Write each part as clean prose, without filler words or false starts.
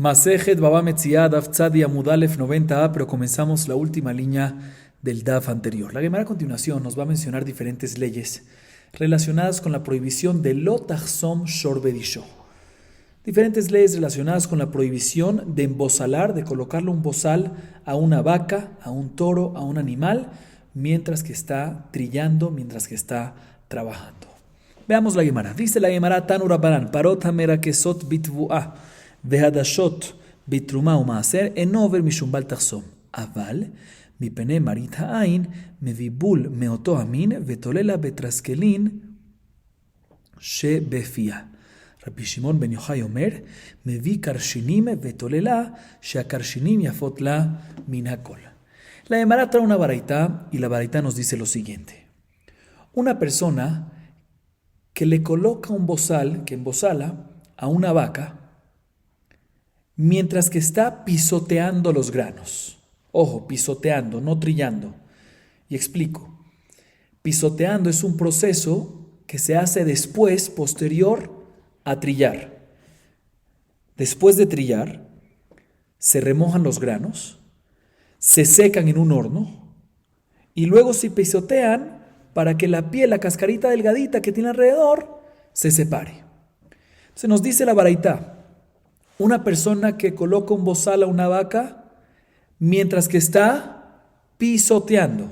Masejet Baba Metzia, Daf Tzadi Amudalef 90a, pero comenzamos la última línea del Daf anterior. La Gemara a continuación nos va a mencionar diferentes leyes relacionadas con la prohibición de Lo Tachsom Shorbedisho. Diferentes leyes relacionadas con la prohibición de embosalar, de colocarle un bozal a una vaca, a un toro, a un animal, mientras que está trillando, mientras que está trabajando. Veamos la Gemara. Dice la Gemara, Tanu Rabbanan, Parot Hamera Kesot Bitvu'a, Vehadashot Bitruma Umaaser, Enover Mishum Bal Tachsom. Aval, Mipene Marit Ha'ain, Mevibul Meoto Amin, Vetolela Betraskelin, She Befia. Rabbi Shimon ben Yochai Omer, Mevi Karshinim Vetolela, Sheakarshinim Yafotla Min Hakol. La Gemara trae una baraita y la baraita nos dice lo siguiente. Una persona que le coloca un bozal, que embozala a una vaca, mientras que está pisoteando los granos. Ojo, pisoteando, no trillando. Y explico. Pisoteando es un proceso que se hace después, posterior a trillar. Después de trillar, se remojan los granos, se secan en un horno y luego se pisotean para que la piel, la cascarita delgadita que tiene alrededor, se separe. Se nos dice la baraita, una persona que coloca un bozal a una vaca mientras que está pisoteando.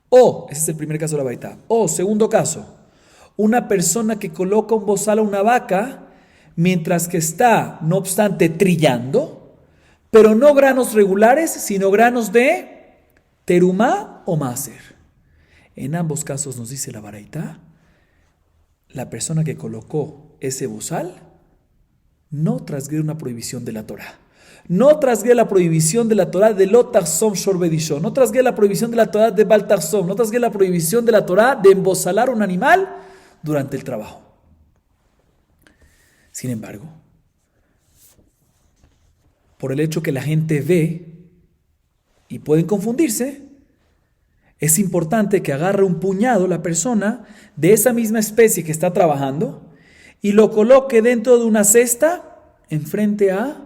O, ese es el primer caso de la baraita. O, segundo caso, una persona que coloca un bozal a una vaca mientras que está, no obstante, trillando, pero no granos regulares, sino granos de terumá o máser. En ambos casos nos dice la baraita, la persona que colocó ese bozal no transgrede una prohibición de la Torá. No transgrede la prohibición de la Torá de Lo Tachsom Shorbedisho. No transgrede la prohibición de la Torá de Bal Tachsom. No transgrede la prohibición de la Torá de embosalar un animal durante el trabajo. Sin embargo, por el hecho que la gente ve y pueden confundirse, es importante que agarre un puñado la persona de esa misma especie que está trabajando y lo coloque dentro de una cesta enfrente a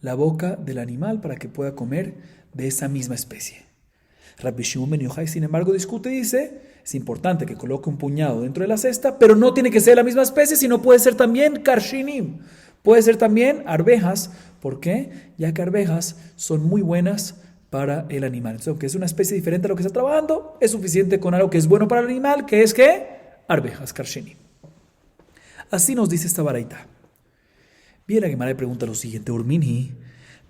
la boca del animal para que pueda comer de esa misma especie. Rabbi Shimon ben Yochai, sin embargo, discute y dice, es importante que coloque un puñado dentro de la cesta, pero no tiene que ser la misma especie, sino puede ser también karshinim, puede ser también arvejas. ¿Por qué? Ya que arvejas son muy buenas para el animal. Entonces, aunque es una especie diferente a lo que está trabajando, es suficiente con algo que es bueno para el animal, que es ¿qué? Arvejas, karshinim. Así nos dice esta baraita. Bien, la Gemara le pregunta lo siguiente, Urminhi,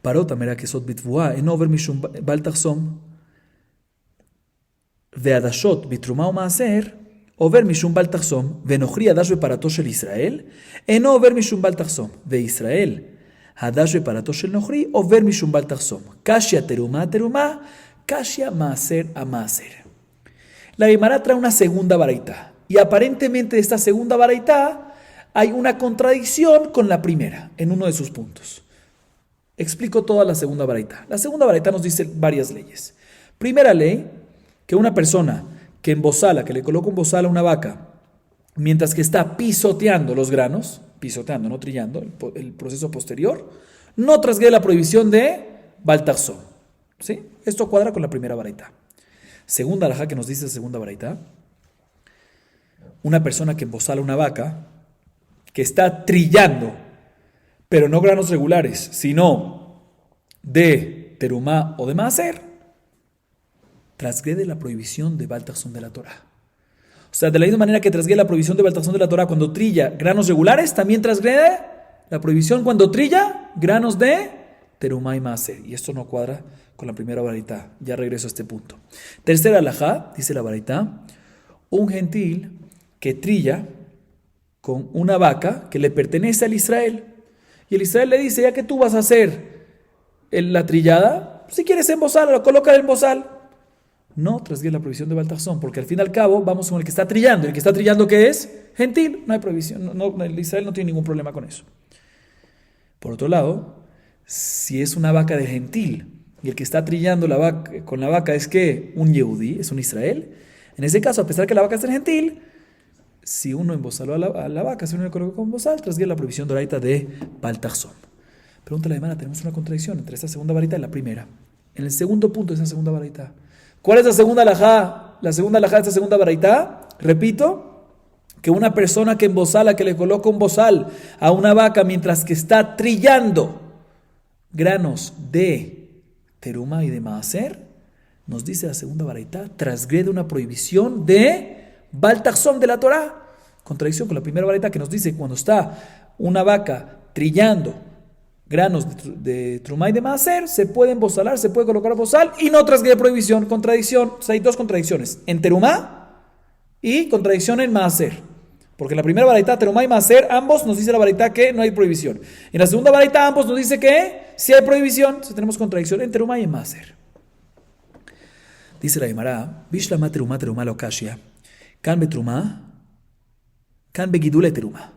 Parota mera kesot bitvua, enover mishum bal tachsom, veadashot bitruma umaaser, over mishum bal tachsom, venochri adash beparato shel Israel, enover mishum bal tachsom, veIsrael, hadash beparato shel nochri, over mishum bal tachsom, kashia teruma teruma, kashia maaser a maaser. La Gemara trae una segunda baraita, y aparentemente de esta segunda baraita hay una contradicción con la primera, en uno de sus puntos. Explico toda la segunda baraita. La segunda baraita nos dice varias leyes. Primera ley, que una persona que embozala, que le coloca un bozal a una vaca, mientras que está pisoteando los granos, pisoteando, no trillando, el proceso posterior, no transgrede la prohibición de Bal Tachsom. ¿Sí? Esto cuadra con la primera baraita. Segunda alajá que nos dice la segunda baraita, una persona que embozala una vaca, que está trillando, pero no granos regulares, sino de terumá o de maaser, transgrede la prohibición de Bal Tachsom de la Torá. O sea, de la misma manera que transgrede la prohibición de Bal Tachsom de la Torá cuando trilla granos regulares, también transgrede la prohibición cuando trilla granos de terumá y maaser. Y esto no cuadra con la primera baraita. Ya regreso a este punto. Tercera alajá, dice la baraita, un gentil que trilla con una vaca que le pertenece al Israel. Y el Israel le dice, ya que tú vas a hacer la trillada, si quieres embozarlo, colócale en bozal. No transgrede la prohibición de Bal Tachsom, porque al fin y al cabo vamos con el que está trillando. ¿Y el que está trillando qué es? Gentil. No hay prohibición. El Israel no tiene ningún problema con eso. Por otro lado, si es una vaca de gentil y el que está trillando con la vaca es que un Yehudí, es un Israel, en ese caso, a pesar que la vaca es gentil, si uno embozaló a la vaca, si uno le colocó con bozal, transgrede la prohibición doraita de Bal Tachsom. Pregunta la hermana, tenemos una contradicción entre esta segunda varita y la primera. En el segundo punto de esa segunda varita. ¿Cuál es la segunda alajá? La segunda alajá de esta segunda varita, repito, que una persona que embozala, que le coloca un bozal a una vaca mientras que está trillando granos de teruma y de maaser, nos dice la segunda varita, transgrede una prohibición de baltazón de la Torá. Contradicción con la primera varita que nos dice que cuando está una vaca trillando granos de trumá y de maaser, se puede embozalar, se puede colocar bozal y no transgrede prohibición. Contradicción, o sea, hay dos contradicciones, en terumá y contradicción en maaser. Porque en la primera varita, terumá y maaser, ambos nos dice la varita que no hay prohibición. En la segunda varita, ambos nos dice que sí hay prohibición. Entonces tenemos contradicción en terumá y en maaser. Dice la Gemara, Bishlama terumá terumá lo kashia, kan betrumá, kan begidule terumá.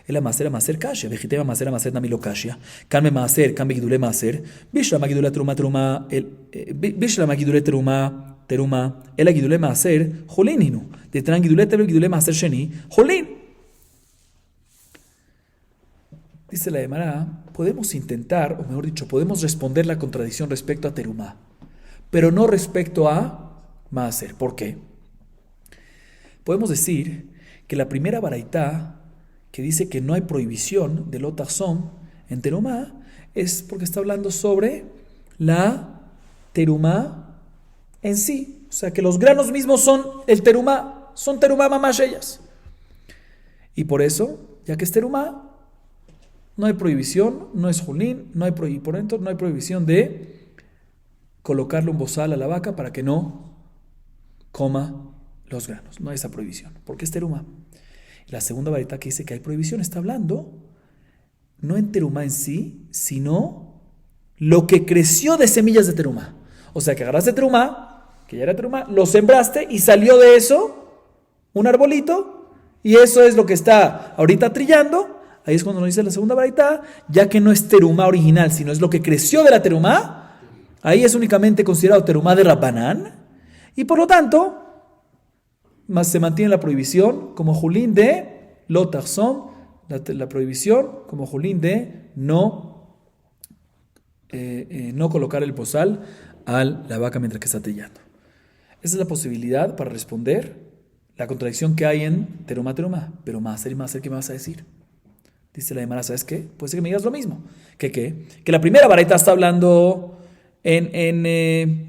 El maaser kashia, vejitema maaser nami lo kashia, kan be maaser, kan begidule maaser, Bishlama gidule terumá terumá, Bishlama gidule terumá terumá, el gidule maaser, jolin hinu, de tran gidule terumá gidule maaser sheni, jolin. Dice la Gemara, podemos intentar, o mejor dicho, podemos responder la contradicción respecto a terumá, pero no respecto a maaser. ¿Por qué? Podemos decir que la primera baraitá que dice que no hay prohibición del otazón en terumá es porque está hablando sobre la terumá en sí. O sea, que los granos mismos son el terumá, son terumá mamás ellas. Y por eso, ya que es terumá, no hay prohibición, no es julín, y por dentro no hay prohibición de colocarle un bozal a la vaca para que no coma los granos. No hay esa prohibición, porque es terumá. La segunda varita que dice que hay prohibición está hablando no en terumá en sí, sino lo que creció de semillas de terumá. O sea, que agarraste terumá, que ya era terumá, lo sembraste y salió de eso un arbolito, y eso es lo que está ahorita trillando. Ahí es cuando nos dice la segunda varita, ya que no es terumá original, sino es lo que creció de la terumá. Ahí es únicamente considerado terumá de Rabbanán, y por lo tanto más se mantiene la prohibición como julín de lotachson, la prohibición como julín de no colocar el bozal a la vaca mientras que está trillando. Esa es la posibilidad para responder la contradicción que hay en terumá, terumá. Pero maaser y maaser, ¿qué me vas a decir? Dice la Gemara, ¿sabes qué? Puede ser que me digas lo mismo. ¿Qué qué? Que la primera varita está hablando en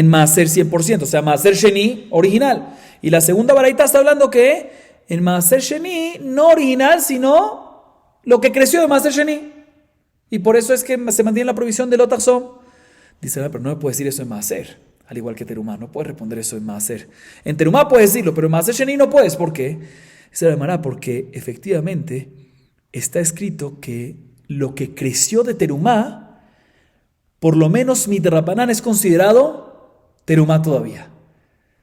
maaser 100%, o sea, maaser sheni original. Y la segunda baraita está hablando que en maaser sheni no original, sino lo que creció de maaser sheni. Y por eso es que se mantiene la prohibición del otazón. Dice, pero no me puedes decir eso en maaser, al igual que terumá, no puedes responder eso en maaser. En terumá puedes decirlo, pero en maaser sheni no puedes. ¿Por qué? Dice la Gemara, porque efectivamente está escrito que lo que creció de terumá, por lo menos midrabanán es considerado terumá todavía,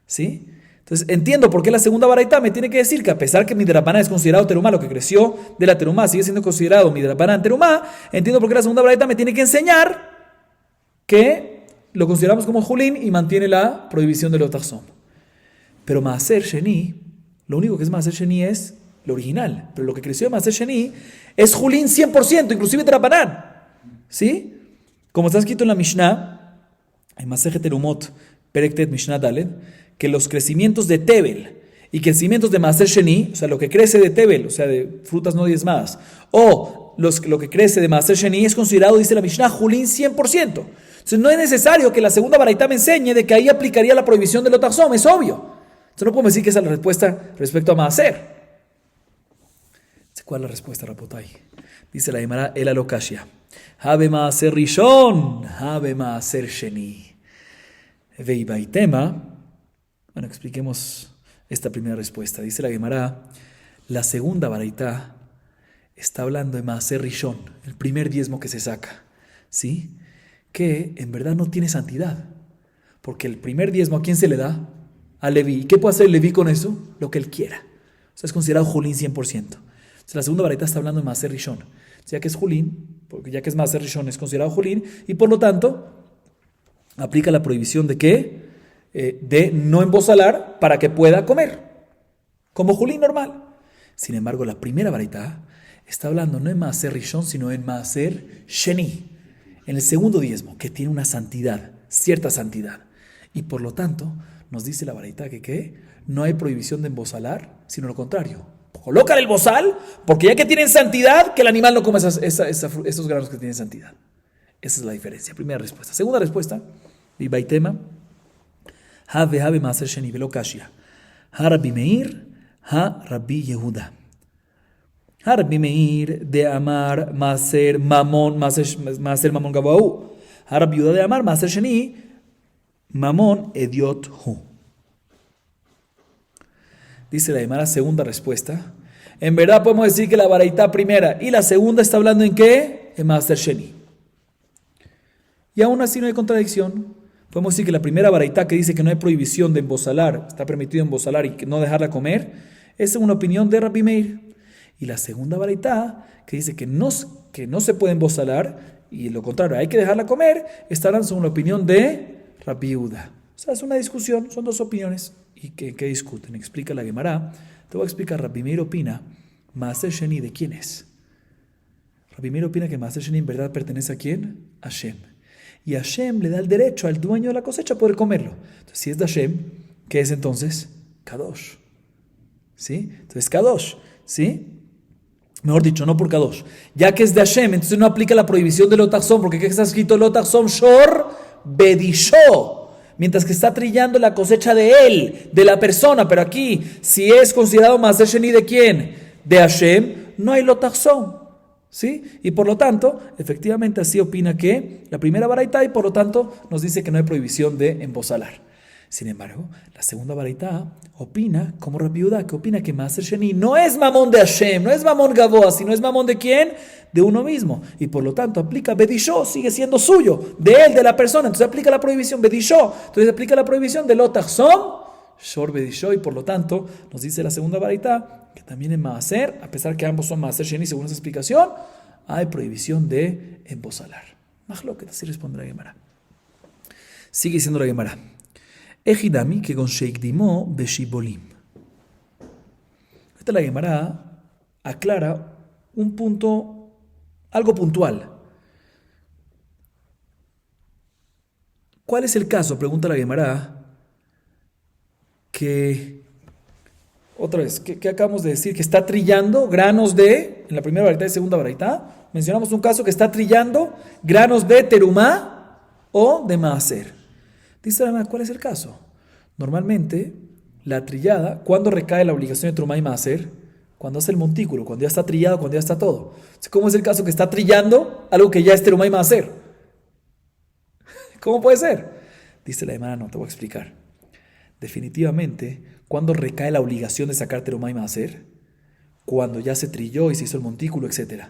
¿sí? Entonces entiendo por qué la segunda baraita me tiene que decir que a pesar que midrabanán es considerado terumá, lo que creció de la terumá sigue siendo considerado midrabanán terumá. Entiendo por qué la segunda baraita me tiene que enseñar que lo consideramos como julín y mantiene la prohibición del otazón. Pero maaser sheni, lo único que es maaser sheni es lo original, pero lo que creció de maaser sheni es julín 100%, inclusive drabanán, ¿sí? Como está escrito en la Mishnah, en Masejet Terumot, Perek Mishnah Daled, que los crecimientos de Tebel y crecimientos de Maaser Sheni, o sea, lo que crece de Tebel, o sea, de frutas no diezmadas, o lo que crece de Maaser Sheni es considerado, dice la Mishnah, Julín 100%. Entonces no es necesario que la segunda baraita me enseñe de que ahí aplicaría la prohibición del otazón, es obvio. Entonces no podemos decir que esa es la respuesta respecto a Maaser. ¿Cuál es la respuesta, Rapotai? Dice la Gemara, el alokashia. Habe Maaser Rishon, habe Maaser Sheni. Veibaitema. Bueno, expliquemos esta primera respuesta. Dice la Gemara, la segunda baraita está hablando de Maaser Rishon, el primer diezmo que se saca, ¿sí? Que en verdad no tiene santidad, porque el primer diezmo, ¿a quién se le da? A Leví. ¿Y qué puede hacer Leví con eso? Lo que él quiera. O sea, es considerado Julín 100%. Entonces, la segunda baraita está hablando de Maaser Rishon. O sea, que es Julín, porque ya que es Maaser Rishon es considerado Julín, y por lo tanto aplica la prohibición de que de no embozalar para que pueda comer, como Julín normal. Sin embargo, la primera baraita Está hablando no en Maaser Rishon, sino en Maaser Sheni, en el segundo diezmo, que tiene una santidad, cierta santidad. Y por lo tanto, nos dice la baraita que ¿qué? No hay prohibición de embosalar, sino lo contrario. Colocan el bozal, porque ya que tienen santidad, que el animal no coma esos granos que tienen santidad. Esa es la diferencia. Primera respuesta. Segunda respuesta, Vivaitema, Have Maaser Sheni velo Kashia. Ha Rabbi Meir, ha Rabbi Yehuda. Ha Rabbi Meir de Amar Maaser Mamon, Maaser Mamon Gavau. Ha Rabbi Yehuda de Amar Maaser Sheni, Mamon Ediot Hu. Dice la Gemara, segunda respuesta. En verdad podemos decir que la baraita primera y la segunda está hablando en qué? En Maaser Sheni. Y aún así no hay contradicción. Podemos decir que la primera baraita que dice que no hay prohibición de embosalar, está permitido embosalar y no dejarla comer, es una opinión de Rabbi Meir. Y la segunda baraita que dice que no se puede embosalar y lo contrario, hay que dejarla comer, está hablando una opinión de Rabbi Yehuda. O sea, es una discusión, son dos opiniones. ¿Y qué discuten? Explica la Gemara. Te voy a explicar. Rabbi Meir opina, Maaser Sheni, ¿de quién es? Rabbi Meir opina que Maaser Sheni en verdad pertenece a quién? A Hashem. Y Hashem le da el derecho al dueño de la cosecha a poder comerlo. Entonces, si es de Hashem, ¿qué es entonces? Kadosh. ¿Sí? Entonces, Kadosh. ¿Sí? Mejor dicho, no por Kadosh. Ya que es de Hashem, entonces no aplica la prohibición de Lotachsom, porque ¿qué está escrito? Lotachsom Shor Bedisho. Mientras que está trillando la cosecha de él, de la persona. Pero aquí, si es considerado Maaser Sheni, ¿de quién? De Hashem, no hay Lotachsom. ¿Sí? Y por lo tanto, efectivamente así opina que la primera baraita y por lo tanto nos dice que no hay prohibición de embosalar. Sin embargo, la segunda baraita opina como Rabbi Yehuda, que opina que Maaser Sheni no es mamón de Hashem, no es mamón Gavoa, sino es mamón de quién? De uno mismo. Y por lo tanto aplica Bedisho, sigue siendo suyo, de él, de la persona. Entonces aplica la prohibición Bedisho. Entonces aplica la prohibición de Lotachsom, Shor Bedisho. Y por lo tanto nos dice la segunda baraita que también en Maaser, a pesar que ambos son Maaser Sheni según esa explicación, hay prohibición de embosalar. Mahloket, así responde la Gemara. Sigue diciendo la Gemara. Ejidami que con sheikdimo beshibolim. Esta la Gemara aclara un punto, algo puntual. ¿Cuál es el caso? Pregunta la Gemara. Otra vez, que acabamos de decir que está trillando granos en la primera baraita y segunda baraita, mencionamos un caso que está trillando granos de terumá o de maaser. Dice la Gemara, ¿cuál es el caso? Normalmente, la trillada, ¿cuándo recae la obligación de terumá y maaser? Cuando hace el montículo, cuando ya está trillado, cuando ya está todo. ¿Cómo es el caso que está trillando algo que ya es terumá y maaser? ¿Cómo puede ser? Dice la Gemara, no, te voy a explicar. Definitivamente, ¿cuándo recae la obligación de sacar terumá y maaser? Cuando ya se trilló y se hizo el montículo, etc.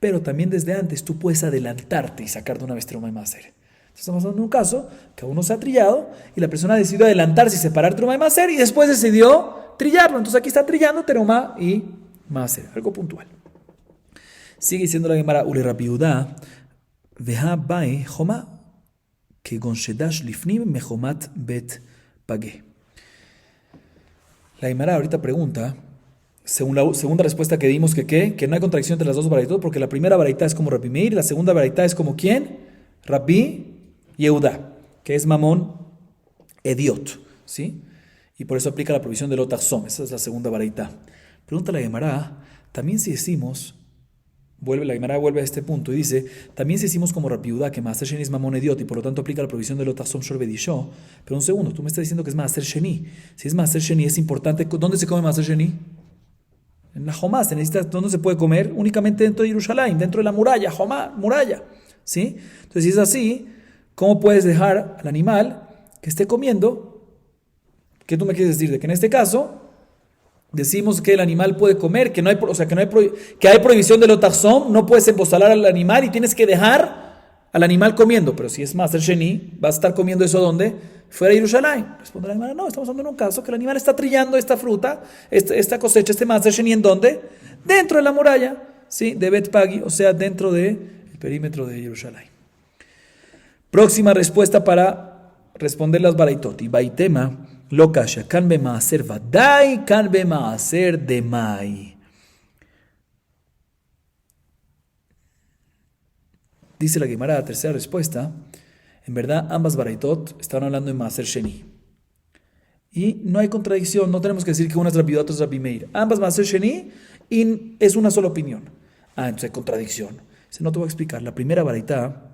Pero también desde antes tú puedes adelantarte y sacar de una vez terumá y maaser. Estamos hablando de un caso que uno se ha trillado y la persona decidió adelantarse y separar terumá y maaser y después decidió trillarlo. Entonces aquí está trillando terumá y maaser. Algo puntual. Sigue diciendo la Gemara, Ule Rabbi Yehuda, Veha bae joma, que gonchedash lifnim mejomat bet pagué. La Gemara ahorita pregunta, según la segunda respuesta que dimos, que no hay contradicción entre las dos baraitot, porque la primera baraita es como Rabbi Meir y la segunda baraita es como ¿quién? Rabbi Yehuda, que es mamón Ediot, ¿sí? Y por eso aplica la provisión de Lotachsom. Esa es la segunda baraita. Pregunta la Gemara, también si decimos, la Gemara vuelve a este punto y dice, también si decimos como Rabbi Yehuda que Maaser Sheni es mamón Ediot y por lo tanto aplica la provisión de Lotachsom Shor Bedisho, pero un segundo, tú me estás diciendo que es Maaser Sheni. Si es Maaser Sheni es importante, ¿dónde se come Maaser Sheni? En la Jomá, ¿dónde se puede comer? Únicamente dentro de Jerusalén, dentro de la muralla, Jomá, muralla, ¿sí? Entonces si es así, ¿cómo puedes dejar al animal que esté comiendo? ¿Qué tú me quieres decir? De que en este caso decimos que el animal puede comer, que hay prohibición de Lotachsom, no puedes embosalar al animal y tienes que dejar al animal comiendo. Pero si es Maaser Sheni, vas a estar comiendo eso ¿dónde? Fuera de Jerusalén. Responde la Gemara, no, estamos hablando de un caso que el animal está trillando esta fruta, esta cosecha, este Maaser Sheni, ¿en dónde? Dentro de la muralla, ¿sí? De Bet Pagi, o sea, dentro del perímetro de Jerusalén. Próxima respuesta para responder las baraitot. Y baitema, lo kasha, kan be maaser vadai, kan be maaser demai. Dice la Gemara, la tercera respuesta. En verdad, ambas baraitot están hablando en Maaser Sheni. Y no hay contradicción, no tenemos que decir que una es Rabbi Yehuda, otra es Rabbi Meir. Ambas Maaser Sheni y es una sola opinión. Entonces hay contradicción. Dice, no te voy a explicar. La primera baraita,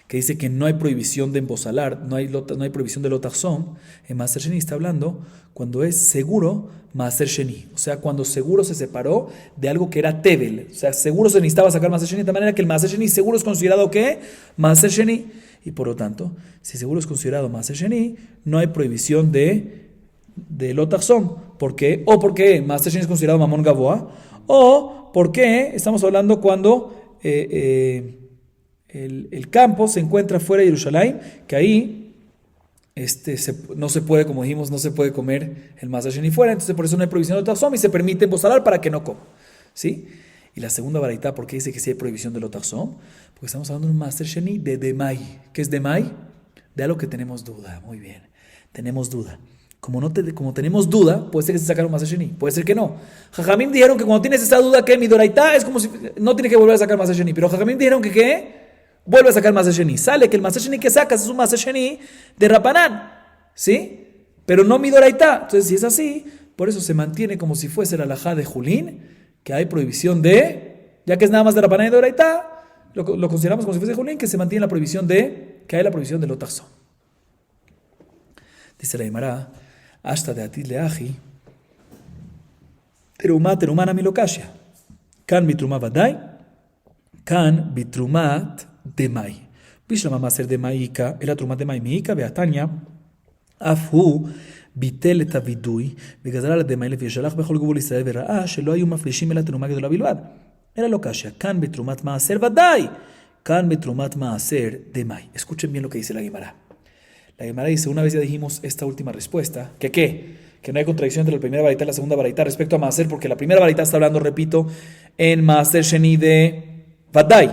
que dice que no hay prohibición de embosalar, no hay prohibición de lotachzom, en Maaser Sheni está hablando cuando es seguro Maaser Sheni. O sea, cuando seguro se separó de algo que era Tebel. O sea, seguro se necesitaba sacar Maaser Sheni, de manera que el Maaser Sheni seguro es considerado ¿qué? Maaser Sheni. Y por lo tanto, si seguro es considerado Maaser Sheni, no hay prohibición de lotachzom. ¿Por qué? O porque Maaser Sheni es considerado Mamón Gavoa, o porque estamos hablando cuando el campo se encuentra fuera de Jerusalén, que ahí no se puede, como dijimos, no se puede comer el Maaser Sheni fuera, entonces por eso no hay prohibición de lotachzom y se permite embosalar para que no coma. ¿Sí? Y la segunda baraita, ¿por qué dice que sí hay prohibición de lotachzom? Porque estamos hablando de un Maaser Sheni de Demai. ¿Qué es Demai? De algo que tenemos duda. Muy bien, tenemos duda. Como tenemos duda, puede ser que se sacaron Maaser Sheni, puede ser que no. Jajamim dijeron que cuando tienes esa duda que mi doraita es como si no tiene que volver a sacar Maaser Sheni, pero Jajamim dijeron que ¿qué? Vuelve a sacar Maaser Sheni. Sale que el Maaser Sheni que sacas es un Maaser Sheni de Rapanán, ¿sí? Pero no mi doraita. Entonces, si es así, por eso se mantiene como si fuese la halajá de Julín, que hay prohibición ya que es nada más de Rapanán y de doraita, lo consideramos como si fuese Julín, que se mantiene la prohibición que hay la prohibición de lotachzom. Dice la Gemara, hasta de atit leaji, terumá nami lokashia, kan bitrumá vadai, kan bitrumat demai. Bishlama maaser demaika, el trumat demai miika, beatania, afhu, ביטל את הווידוי, וגזר על הדמאי וישלח בכל גבול ישראל וראה שלא היו מפלישים אלא תרומה גדולה בלבד. אלא לא קשיא, כאן בתרומת מעשר ודאי, כאן בתרומת מעשר דמאי. Escuchen bien lo que dice la Gemara. La Gemara dice, una vez ya dijimos esta última respuesta, que ¿qué? Que no hay contradicción entre la primera baraita y la segunda baraita respecto a Maaser, porque la primera baraita está hablando, repito, en Maaser Sheni de Vadai,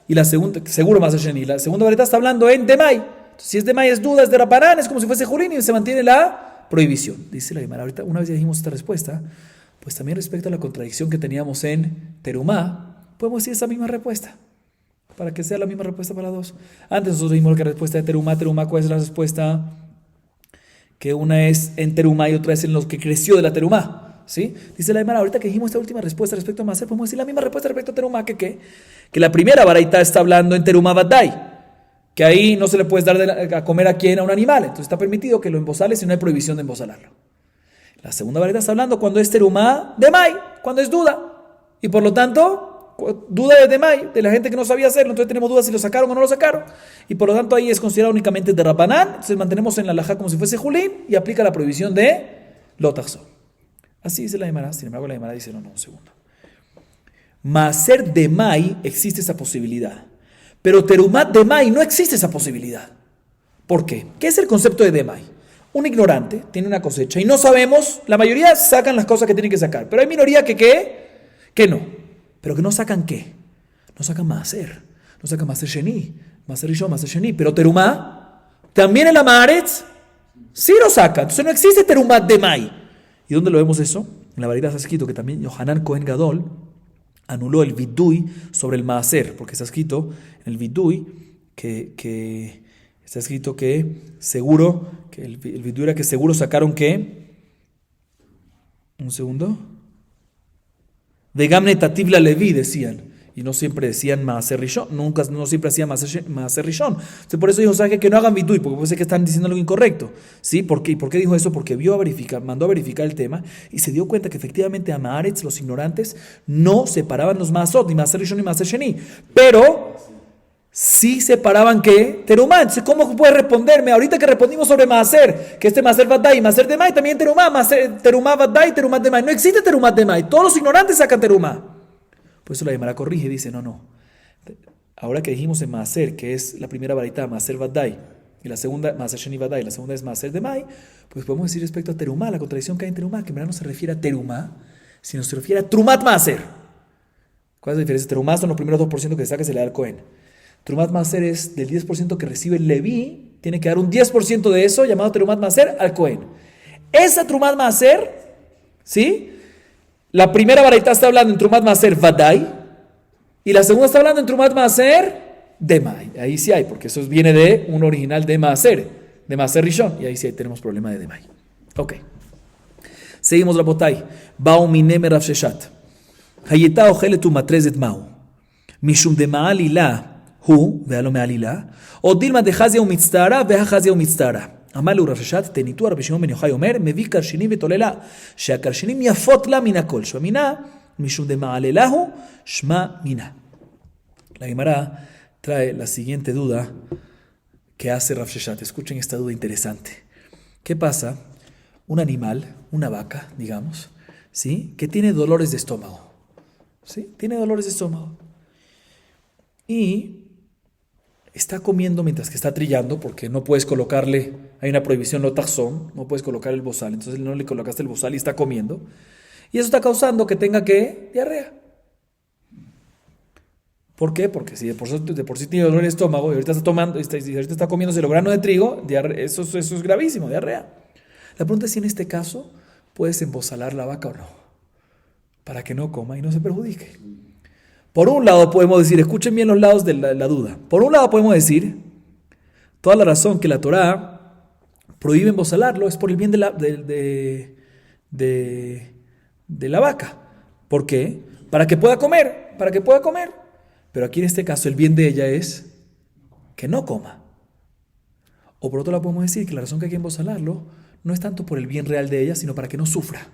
y la segunda, seguro Maaser Sheni, la segunda baraita está hablando en Demai. Entonces, si es Demai es duda, es de Rapanán, es como si fuese Julín y se mantiene la prohibición. Dice la Gemara, ahorita una vez ya dijimos esta respuesta, pues también respecto a la contradicción que teníamos en Terumá, podemos decir esa misma respuesta, para que sea la misma respuesta para dos. Antes nosotros dijimos que la respuesta de Terumá, ¿cuál es la respuesta? Que una es en Terumá y otra es en lo que creció de la Terumá, ¿sí? Dice la Gemara, ahorita que dijimos esta última respuesta respecto a Maaser, podemos decir la misma respuesta respecto a Terumá, que la primera baraita está hablando en Terumá Vadai, que ahí no se le puede dar a comer a quien, a un animal, entonces está permitido que lo embosales y no hay prohibición de embosalarlo. La segunda baraita está hablando cuando es terumá de mai, cuando es duda, y por lo tanto, duda de mai, de la gente que no sabía hacerlo, entonces tenemos dudas si lo sacaron o no lo sacaron, y por lo tanto ahí es considerado únicamente de Rapanán, entonces mantenemos en la halajá como si fuese Julín, y aplica la prohibición de lotachzom. Así dice la Gemara. Sin embargo la Gemara dice, no, un segundo. Maaser de mai existe esa posibilidad. Pero terumat demai no existe esa posibilidad. ¿Por qué? ¿Qué es el concepto de demai? Un ignorante tiene una cosecha y no sabemos, la mayoría sacan las cosas que tienen que sacar, pero hay minoría que no. ¿Pero que no sacan qué? No sacan maaser, no sacan maaser sheni, maaser rishon, maaser sheni, pero terumá, también en la maaretz, sí lo sacan, entonces no existe terumat demai. ¿Y dónde lo vemos eso? En la varita está escrito que también Yohanan Cohen Gadol anuló el vidui sobre el maaser, porque está escrito en el vidui que está escrito que seguro, que el vidui era que seguro sacaron que, un segundo, de Gamne Tativ Levi decían, y no siempre decían maaser rishon, no siempre hacían maaser rishon. Entonces por eso dijo, ¿sabes qué? Que no hagan vidui, porque puede ser que están diciendo algo incorrecto. ¿Sí? ¿Por qué dijo eso? Porque mandó a verificar el tema y se dio cuenta que efectivamente a Maaretz, los ignorantes, no separaban los maasot, ni maaser rishon ni maaser sheni, pero sí separaban ¿qué? Terumá. Entonces, ¿cómo puede responderme? Ahorita que respondimos sobre maaser, que este maaser vadai, maaser demai, también terumá, terumá vadai, terumá demai. No existe terumá demai, todos los ignorantes sacan terumá. Por eso la Gemara corrige y dice, no. Ahora que dijimos en Maaser, que es la primera varita, Maaser Vadai, y la segunda, Maaser Sheni Vadai, y la segunda es Maaser Demai, pues podemos decir respecto a Terumá, la contradicción que hay en Terumá, que en verdad no se refiere a Terumá, sino se refiere a Trumat Maaser. ¿Cuál es la diferencia? Terumá son los primeros 2% que saca y se le da al Cohen. Trumat Maaser es del 10% que recibe el Leví, tiene que dar un 10% de eso, llamado Terumat Maaser, al Cohen. Esa Trumat Maaser, ¿sí? La primera baraita está hablando en Trumat Maaser Vadai y la segunda está hablando en Trumat Maaser Demai. Ahí sí hay, porque eso viene de un original de Maaser Rishon, y ahí sí tenemos problema de Demai. Ok. Seguimos la botay. Bao mineme Rav Sheshat. Hayeta ojelet umatrezet mau. Mishum de ma'alila hu, vealo me'alila. O dilma de Hazia umitztara, veha Hazia umitztara. אמר לו רב ששת, תניתו רבי שמעון בן יוחאי אומר, מביא קרשינים ותוללה, שהקרשינים יפות לה מן הכל, שמינה, משום דמעללה הוא, שמה מינה. La Gemara trae la siguiente duda que hace Rav Sheshat. Escuchen esta duda interesante. ¿Qué pasa? Un animal, una vaca, digamos, ¿sí? Que tiene dolores de estómago. ¿Sí? Tiene dolores de estómago. Y está comiendo mientras que está trillando, porque no puedes colocarle, hay una prohibición lo taxón, no puedes colocar el bozal, entonces no le colocaste el bozal y está comiendo. Y eso está causando que tenga, ¿qué? Diarrea. ¿Por qué? Porque si de por sí tiene dolor de estómago y ahorita está comiéndose lo grano de trigo, eso es gravísimo, diarrea. La pregunta es si en este caso puedes embozalar la vaca o no, para que no coma y no se perjudique. Por un lado podemos decir, escuchen bien los lados de la duda. Por un lado podemos decir, toda la razón que la Torá prohíbe embozalarlo es por el bien de la vaca. ¿Por qué? Para que pueda comer. Pero aquí en este caso el bien de ella es que no coma. O por otro lado podemos decir que la razón que hay que embozalarlo no es tanto por el bien real de ella, sino para que no sufra,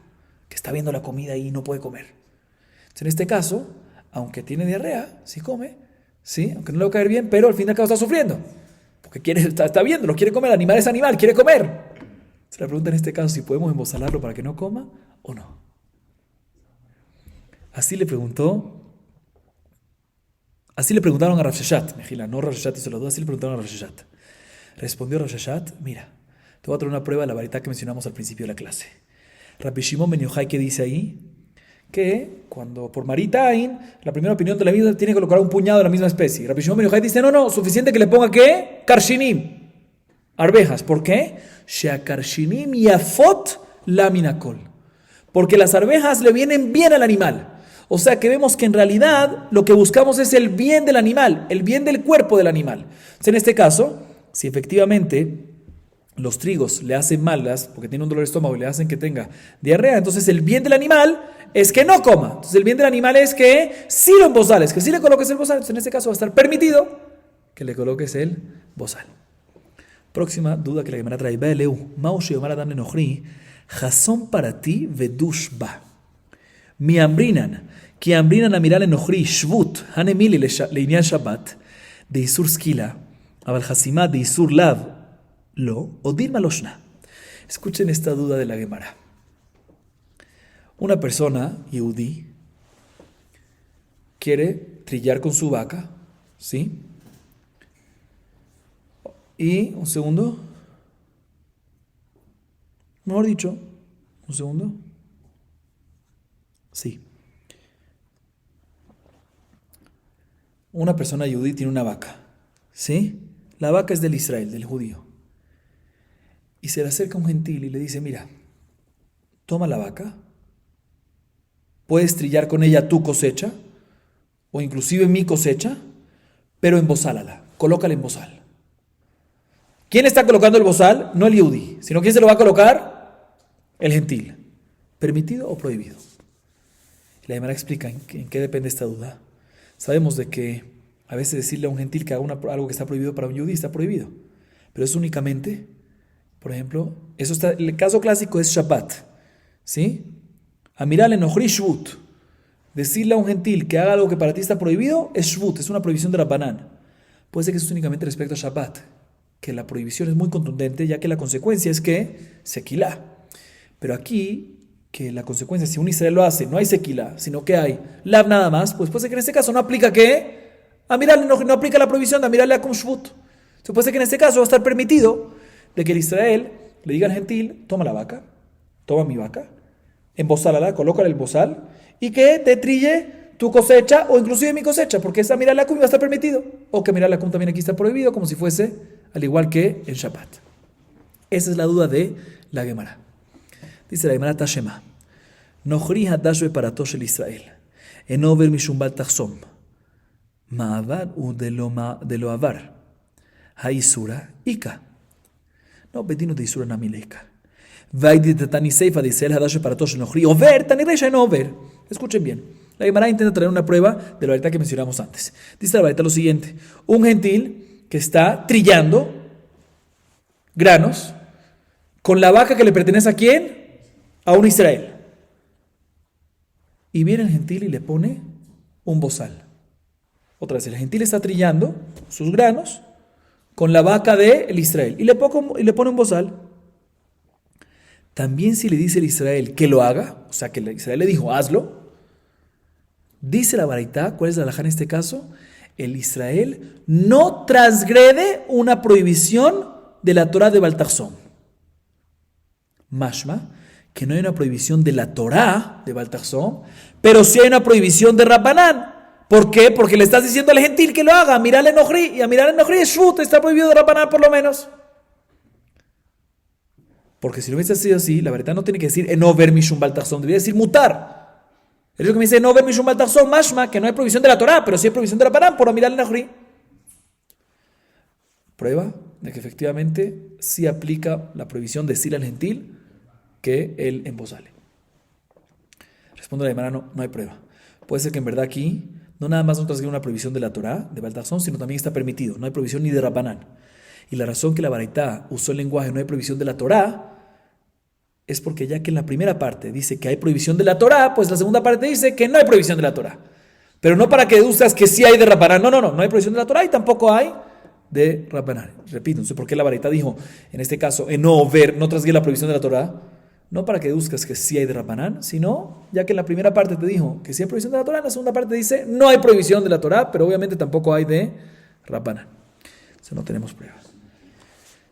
que está viendo la comida y no puede comer. Entonces en este caso, aunque tiene diarrea, sí come, ¿sí? Aunque no le va a caer bien, pero al fin y al cabo está sufriendo. Porque está viendo, lo quiere comer, el animal es animal, quiere comer. Se le pregunta en este caso si podemos embozalarlo para que no coma o no. Así le preguntaron a Rav Sheshat, Mejila, no Rav Sheshat hizo la duda, así le preguntaron a Rav Sheshat. Respondió Rav Sheshat, mira, te voy a traer una prueba de la varita que mencionamos al principio de la clase. Rabbi Shimon ben Yochai, ¿qué dice ahí? Que cuando por Maritain, la primera opinión de la misma tiene que colocar un puñado de la misma especie. Rabbi Shimon ben Yochai dice, no, suficiente que le ponga ¿qué? Karshinim, arvejas. ¿Por qué? Sheakarshinim yafot laminakol. Porque las arvejas le vienen bien al animal. O sea que vemos que en realidad lo que buscamos es el bien del animal, el bien del cuerpo del animal. Entonces, en este caso, si efectivamente los trigos le hacen malas, porque tiene un dolor de estómago y le hacen que tenga diarrea, entonces el bien del animal es que no coma. Entonces el bien del animal es que sí lo embozales, que sí le coloques el bozal. Entonces en este caso va a estar permitido que le coloques el bozal. Próxima duda que la Gemara trae. Be'eleu, ma'u she'omar adam lenochri, jason para ti vedushba. Mi ambrinan, ki ambrinan amiral lenochri, shvut, hanemili le'inyan shabbat, de isur skila, aval hasimah de isur lav, lo, o dilma loshna. Escuchen esta duda de la Gemara. Una persona, Yehudí, quiere trillar con su vaca, ¿sí? Y, un segundo. Mejor dicho, un segundo. Sí. Una persona Yehudí tiene una vaca, ¿sí? La vaca es del Israel, del judío. Y se le acerca un gentil y le dice, mira, toma la vaca, puedes trillar con ella tu cosecha, o inclusive mi cosecha, pero embozálala, colócala en bozal. ¿Quién está colocando el bozal? No el Yehudí, sino ¿quién se lo va a colocar? El gentil. ¿Permitido o prohibido? La Gemara explica en qué depende esta duda. Sabemos de que a veces decirle a un gentil que haga algo que está prohibido para un Yehudí está prohibido, pero es únicamente, por ejemplo, el caso clásico es Shabbat, ¿sí? Amiral enochri shvut. Decirle a un gentil que haga algo que para ti está prohibido es shvut, es una prohibición de Rabbanán. Puede ser que eso es únicamente respecto a Shabbat, que la prohibición es muy contundente, ya que la consecuencia es que sequilá. Pero aquí, que la consecuencia, si un Israel lo hace, no hay sequilá, sino que hay lav nada más, pues puede ser que en este caso no aplica ¿qué? Amiral no aplica la prohibición de amiral akum shvut. Entonces puede ser que en este caso va a estar permitido de que el Israel le diga al gentil, toma la vaca, toma mi vaca, embozálala, colócala el bozal, y que te trille tu cosecha, o inclusive mi cosecha, porque esa mirar la cum va a estar permitido, o que mirar la cum también aquí está prohibido, como si fuese al igual que en Shabbat. Esa es la duda de la Gemara. Dice la Gemara Tashema, Nochri hadash beparato shel Israel, enover mishum bal tachsom, Ma'avad u de lo avar. Haisura ika. No, bedino de isura namileka. Vaidi de tani seifa de Israel hadash para todos nochri. Over, tani reisha no over. Escuchen bien. La Gemara intenta traer una prueba de la verdad que mencionamos antes. Dice la verdad lo siguiente. Un gentil que está trillando granos con la vaca que le pertenece a quién? A un Israel. Y viene el gentil y le pone un bozal. Otra vez, el gentil está trillando sus granos con la vaca del Israel. Y le pone un bozal. También si le dice el Israel que lo haga, o sea que el Israel le dijo, hazlo, dice la baraitá, ¿cuál es la halajá en este caso? El Israel no transgrede una prohibición de la Torá de Baltarzón. Mashma, que no hay una prohibición de la Torá de Baltarzón, pero sí hay una prohibición de Rabbanán. ¿Por qué? Porque le estás diciendo al gentil que lo haga, mirale Nohri, y a mirale Nohri es shut, está prohibido de Rabbanán por lo menos. Porque si no hubiese sido así, la verdad no tiene que decir enover mishum baltarzón, debería decir mutar. Es lo que me dice enover mishum baltarzón, mashma, que no hay prohibición de la Torá, pero sí hay prohibición de Rabbanán por mirar el Nohri. Prueba de que efectivamente sí aplica la prohibición de decir al gentil que él embozale. Responde la Gemara, no hay prueba. Puede ser que en verdad aquí no nada más no transgrede una prohibición de la Torá, de Baltarzón, sino también está permitido. No hay prohibición ni de Rabbanán. Y la razón que la baraitá usó el lenguaje no hay prohibición de la Torá es porque ya que en la primera parte dice que hay prohibición de la Torá, pues la segunda parte dice que no hay prohibición de la Torá. Pero no para que deduzcas que sí hay de Rabbanán. No hay prohibición de la Torá y tampoco hay de Rabbanán. Repito, no sé por qué la baraitá dijo, en este caso, en no transgrede la prohibición de la Torá, no para que deduzcas que sí hay de Rabbanán, sino ya que en la primera parte te dijo que sí hay prohibición de la Torá, en la segunda parte dice no hay prohibición de la Torá, pero obviamente tampoco hay de Rabbanán. O sea, no tenemos pruebas.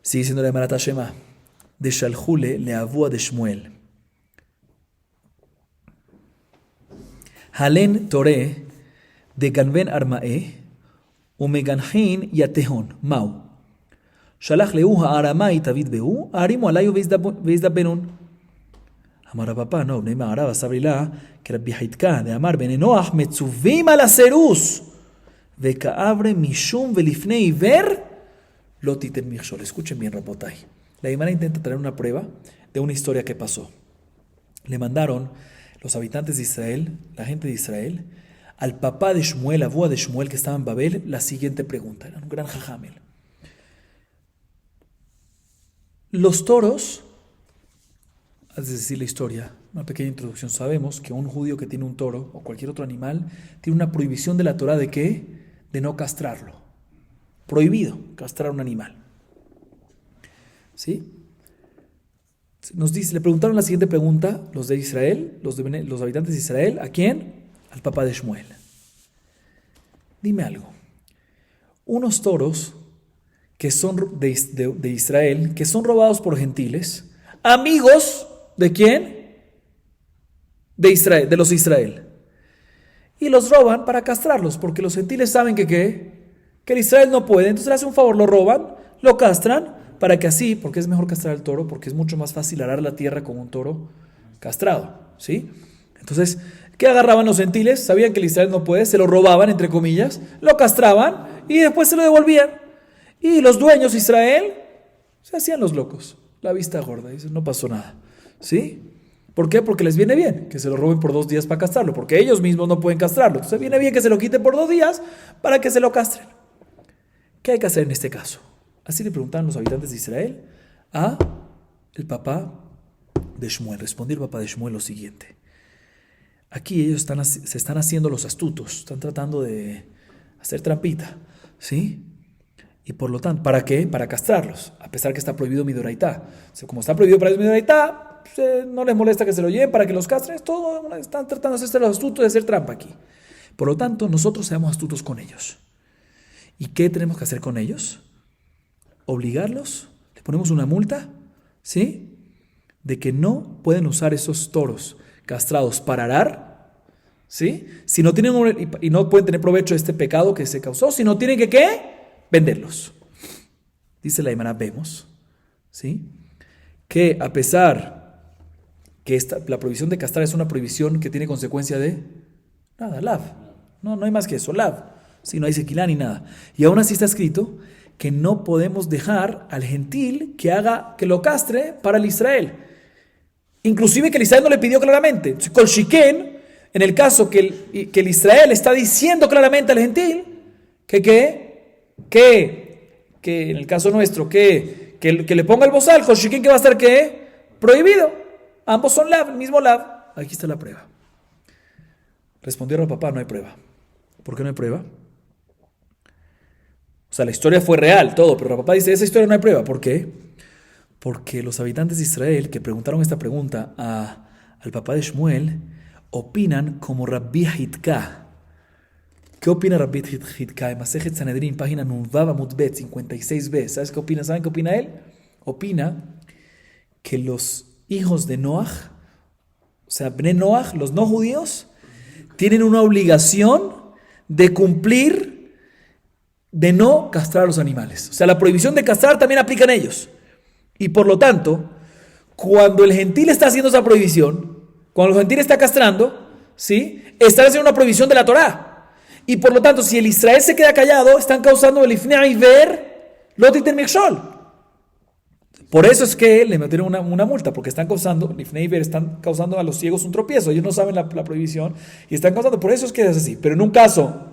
Sigue diciendo la Gemara Shema, de Shalhule le avúa de Shmuel. Halen Toré de Ganven Armae, Umeganhin Yatehon, Mau. Shalach leuha Aramai Tavid Behu, Arimu Alayo Veizda Benun. Amar papá, no, Bnei Ma'arav Sabrila, que Rabbi Haitka de Amar Ben Enoach Metzuvim al Aserus, Vekaabre Mishum Velifnei Ver, Lotiten Michshol. Escuchen bien, Rabotai. La Gemara intenta traer una prueba de una historia que pasó. Le mandaron los habitantes de Israel, la gente de Israel, al papá de Shmuel, abúa de Shmuel, que estaba en Babel, la siguiente pregunta. Era un gran jajamel. Los toros, es decir, la historia, una pequeña introducción, sabemos que un judío que tiene un toro o cualquier otro animal tiene una prohibición de la Torá de ¿qué? De no castrarlo. Prohibido castrar un animal. ¿Sí? Le preguntaron la siguiente pregunta los de Israel, los habitantes de Israel, ¿a quién? Al papá de Shmuel. Dime algo. Unos toros que son de Israel, que son robados por gentiles, amigos ¿de quién? De Israel, de los Israel. Y los roban para castrarlos, porque los gentiles saben que el Israel no puede, entonces le hacen un favor, lo roban, lo castran, para que así, porque es mejor castrar al toro, porque es mucho más fácil arar la tierra con un toro castrado, ¿sí? Entonces, ¿qué agarraban los gentiles? Sabían que el Israel no puede, se lo robaban, entre comillas, lo castraban y después se lo devolvían. Y los dueños de Israel se hacían los locos, la vista gorda, dicen, no pasó nada, ¿sí? ¿Por qué? Porque les viene bien que se lo roben por 2 días para castrarlo, porque ellos mismos no pueden castrarlo. Entonces viene bien que se lo quiten por 2 días para que se lo castren. ¿Qué hay que hacer en este caso? Así le preguntaban los habitantes de Israel a el papá de Shmuel. Respondió el papá de Shmuel lo siguiente. Aquí ellos se están haciendo los astutos, están tratando de hacer trampita, ¿sí? Y por lo tanto, ¿para qué? Para castrarlos, a pesar que está prohibido midoraitá. O sea, como está prohibido para ellos midoraitá, no les molesta que se lo lleven para que los castren. Todo están tratando de hacerse los astutos, de hacer trampa aquí. Por lo tanto, nosotros seamos astutos con ellos. ¿Y qué tenemos que hacer con ellos? Obligarlos, le ponemos una multa, ¿sí? De que no pueden usar esos toros castrados para arar, ¿sí? Si no tienen y no pueden tener provecho de este pecado que se causó, si no tienen que ¿qué? Venderlos. Dice la Gemara, vemos, ¿sí? Que a pesar que la prohibición de castrar es una prohibición que tiene consecuencia de nada, lav. No hay más que eso, lav. Si no hay sequilá ni nada. Y aún así está escrito que no podemos dejar al gentil que lo castre para el Israel. Inclusive que el Israel no le pidió claramente. Col Shiken, en el caso que el Israel está diciendo claramente al gentil que en el caso nuestro, que le ponga el bozal, Col Shiken, que va a estar ¿qué? Prohibido. Ambos son lav, el mismo lav. Aquí está la prueba. Respondieron al papá, no hay prueba. ¿Por qué no hay prueba? O sea, la historia fue real, todo, pero el papá dice, esa historia no hay prueba. ¿Por qué? Porque los habitantes de Israel que preguntaron esta pregunta al papá de Shmuel opinan como Rabbi Hitka. ¿Qué opina Rabbi Hitka? En Masejet Sanedrin, página Nunvav Amud Bet, 56b. ¿Sabes qué opina? ¿Saben qué opina él? Opina que los hijos de Noach, o sea, Bnei Noach, los no judíos, tienen una obligación de cumplir, de no castrar a los animales. O sea, la prohibición de castrar también aplica en ellos. Y por lo tanto, cuando el gentil está haciendo esa prohibición, cuando el gentil está castrando, ¿sí? Están haciendo una prohibición de la Torá. Y por lo tanto, si el Israel se queda callado, están causando el ifnei ver lotit mikshol. Por eso es que le metieron una multa, porque están causando a los ciegos un tropiezo. Ellos no saben la prohibición y están causando. Por eso es que es así. Pero en un caso